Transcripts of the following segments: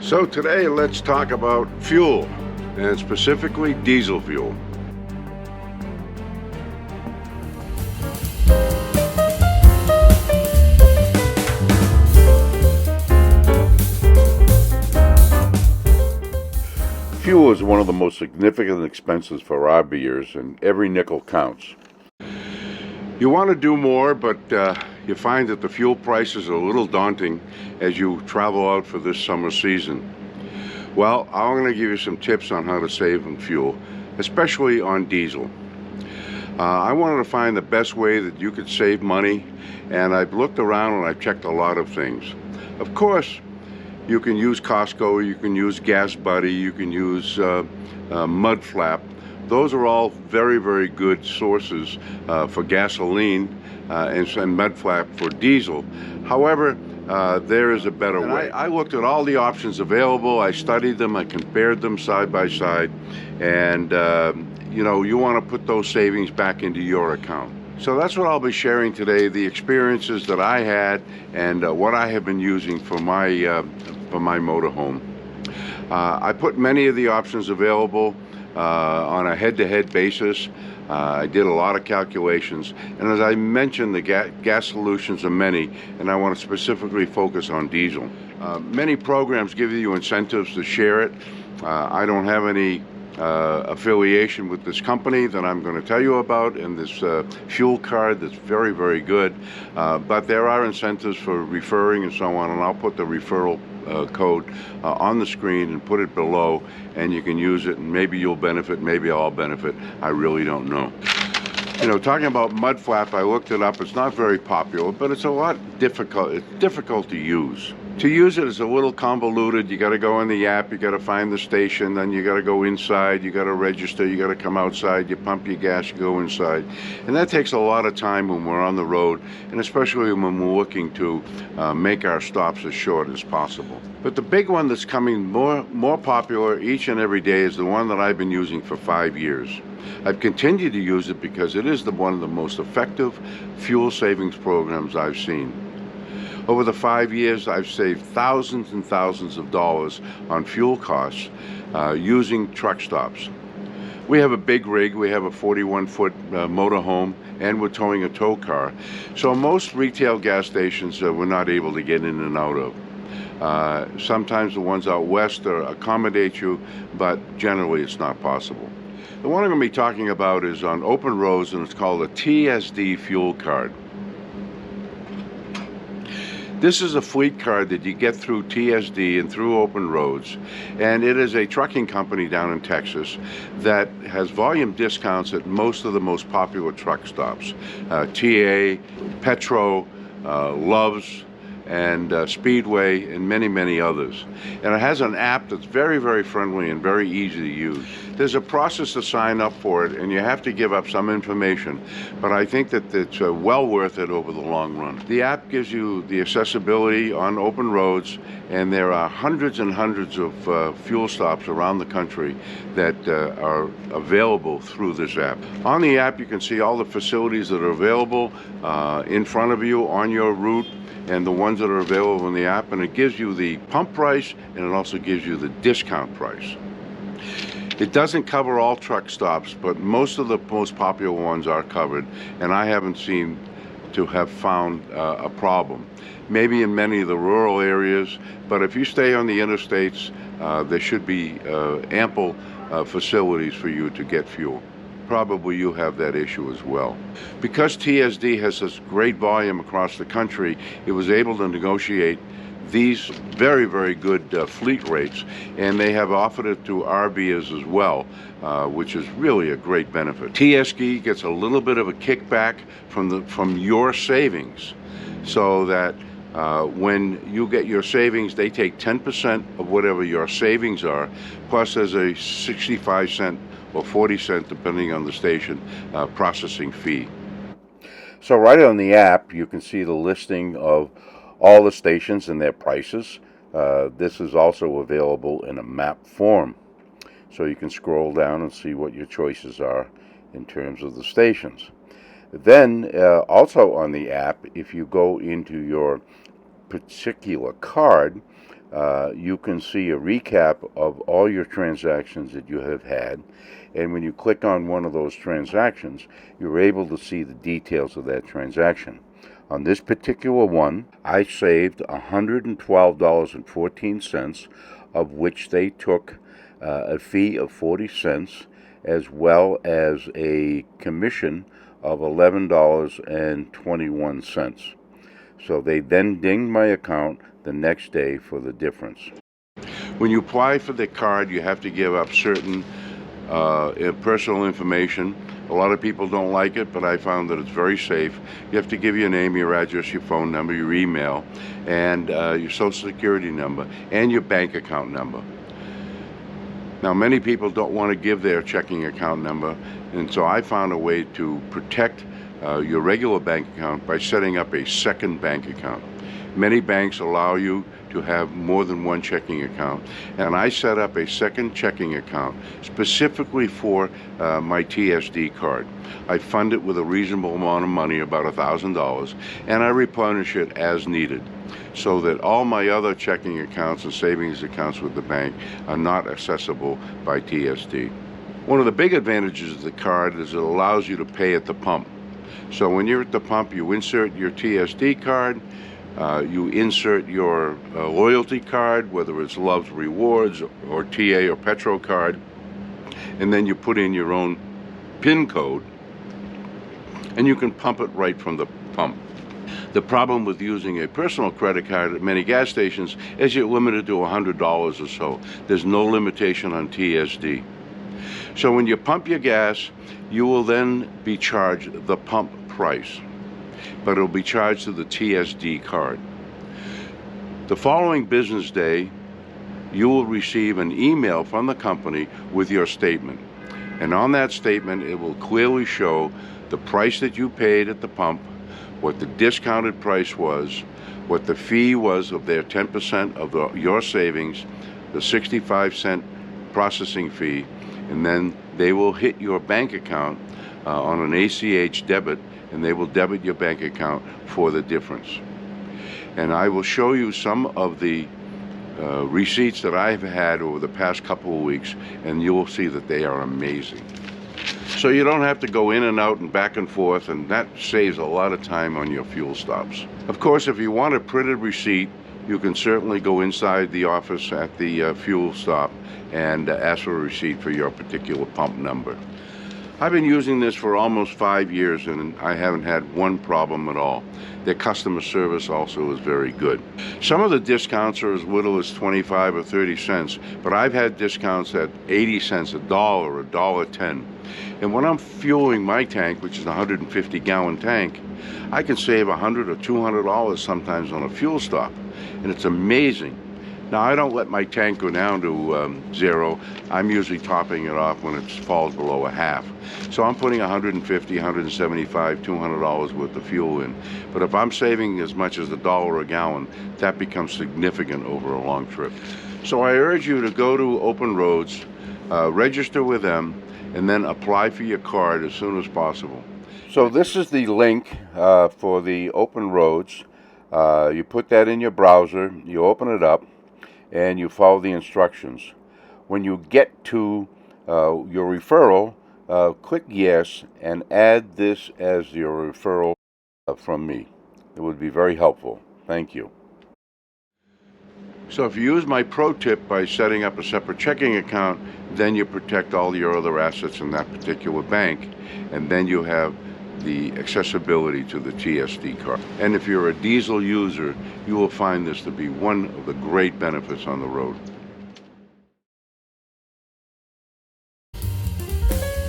So today let's talk about fuel, and specifically diesel fuel. Fuel is one of the most significant expenses for RVers, and every nickel counts. You want to do more, but you find that the fuel prices are a little daunting as you travel out for this summer season. Well, I'm going to give you some tips on how to save on fuel, especially on diesel. I wanted to find the best way that you could save money, and I've looked around and I've checked a lot of things. Of course, you can use Costco, you can use Gas Buddy, you can use Mud Flap. Those are all very, very good sources for gasoline and Mud Flap for diesel. However, there is a better way. I looked at all the options available, I studied them, I compared them side by side, and you want to put those savings back into your account. So that's what I'll be sharing today, the experiences that I had and what I have been using for my motorhome. I put many of the options available on a head-to-head basis. I did a lot of calculations, and as I mentioned, the gas solutions are many, and I want to specifically focus on diesel. Many programs give you incentives to share it. I don't have any affiliation with this company that I'm going to tell you about, and this fuel card that's very, very good, but there are incentives for referring and so on, and I'll put the referral code on the screen and put it below, and you can use it, and maybe you'll benefit, maybe I'll benefit. I really don't know. Talking about Mud Flap, I looked it up. It's not very popular, but it's a lot difficult. It's difficult to use. To use it is a little convoluted. You got to go in the app, you got to find the station, then you got to go inside, you got to register, you got to come outside, you pump your gas, you go inside. And that takes a lot of time when we're on the road, and especially when we're looking to make our stops as short as possible. But the big one that's coming more popular each and every day is the one that I've been using for 5 years. I've continued to use it because it is one of the most effective fuel savings programs I've seen. Over the 5 years, I've saved thousands and thousands of dollars on fuel costs using truck stops. We have a big rig, we have a 41-foot motorhome, and we're towing a tow car. So most retail gas stations we're not able to get in and out of. Sometimes the ones out west accommodate you, but generally it's not possible. The one I'm going to be talking about is on open roads, and it's called a TSD fuel card. This is a fleet card that you get through TSD and through open roads, and it is a trucking company down in Texas that has volume discounts at most of the most popular truck stops. TA, Petro, Love's, and Speedway, and many, many others. And it has an app that's very, very friendly and very easy to use. There's a process to sign up for it, and you have to give up some information, but I think that it's well worth it over the long run. The app gives you the accessibility on open roads, and there are hundreds and hundreds of fuel stops around the country that are available through this app. On the app, you can see all the facilities that are available in front of you on your route, and the ones that are available in the app, and it gives you the pump price, and it also gives you the discount price. It doesn't cover all truck stops, but most of the most popular ones are covered, and I haven't seen to have found a problem. Maybe in many of the rural areas, but if you stay on the interstates, there should be ample facilities for you to get fuel. Probably you have that issue as well. Because TSD has this great volume across the country, it was able to negotiate these very, very good fleet rates, and they have offered it to RVers as well, which is really a great benefit. TSD gets a little bit of a kickback from your savings, so that when you get your savings, they take 10% of whatever your savings are, plus there's a 65-cent or 40-cent, depending on the station, processing fee. So right on the app, you can see the listing of all the stations and their prices. This is also available in a map form, so you can scroll down and see what your choices are in terms of the stations. Then also on the app, if you go into your particular card, you can see a recap of all your transactions that you have had, and when you click on one of those transactions, you're able to see the details of that transaction. On this particular one, I saved $112.14, of which they took a fee of 40 cents, as well as a commission of $11.21. So they then dinged my account the next day for the difference. When you apply for the card, you have to give up certain personal information. A lot of people don't like it, but I found that it's very safe. You have to give your name, your address, your phone number, your email, and your social security number, and your bank account number. Now, many people don't want to give their checking account number, and so I found a way to protect your regular bank account by setting up a second bank account. Many banks allow you to have more than one checking account, and I set up a second checking account specifically for my TSD card. I fund it with a reasonable amount of money, about $1,000, and I replenish it as needed, so that all my other checking accounts and savings accounts with the bank are not accessible by TSD. One of the big advantages of the card is it allows you to pay at the pump. So when you're at the pump, you insert your TSD card, you insert your loyalty card, whether it's Love's Rewards or TA or Petro card, and then you put in your own PIN code, and you can pump it right from the pump. The problem with using a personal credit card at many gas stations is you're limited to $100 or so. There's no limitation on TSD. So when you pump your gas, you will then be charged the pump price, but it'll be charged to the TSD card. The following business day, you will receive an email from the company with your statement. And on that statement, it will clearly show the price that you paid at the pump, what the discounted price was, what the fee was of their 10% of your savings, the 65-cent processing fee, and then they will hit your bank account on an ACH debit, and they will debit your bank account for the difference. And I will show you some of the receipts that I've had over the past couple of weeks, and you will see that they are amazing. So you don't have to go in and out and back and forth, and that saves a lot of time on your fuel stops. Of course, if you want a printed receipt, you can certainly go inside the office at the fuel stop and ask for a receipt for your particular pump number. I've been using this for almost 5 years, and I haven't had one problem at all. Their customer service also is very good. Some of the discounts are as little as 25 or 30 cents, but I've had discounts at 80 cents, $1, $1.10. And when I'm fueling my tank, which is a 150-gallon tank, I can save $100 or $200 sometimes on a fuel stop, and it's amazing. Now, I don't let my tank go down to zero. I'm usually topping it off when it falls below a half. So I'm putting $150, $175, $200 worth of fuel in. But if I'm saving as much as $1 a gallon, that becomes significant over a long trip. So I urge you to go to Open Roads, register with them, and then apply for your card as soon as possible. So this is the link for the Open Roads. You put that in your browser, you open it up, and you follow the instructions. When you get to your referral, click yes and add this as your referral from me. It would be very helpful. Thank you. So if you use my pro tip by setting up a separate checking account, then you protect all your other assets in that particular bank, and then you have the accessibility to the TSD card. And if you're a diesel user, you will find this to be one of the great benefits on the road.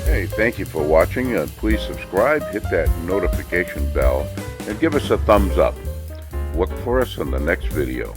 Hey, thank you for watching. Please subscribe, hit that notification bell, and give us a thumbs up. Look for us in the next video.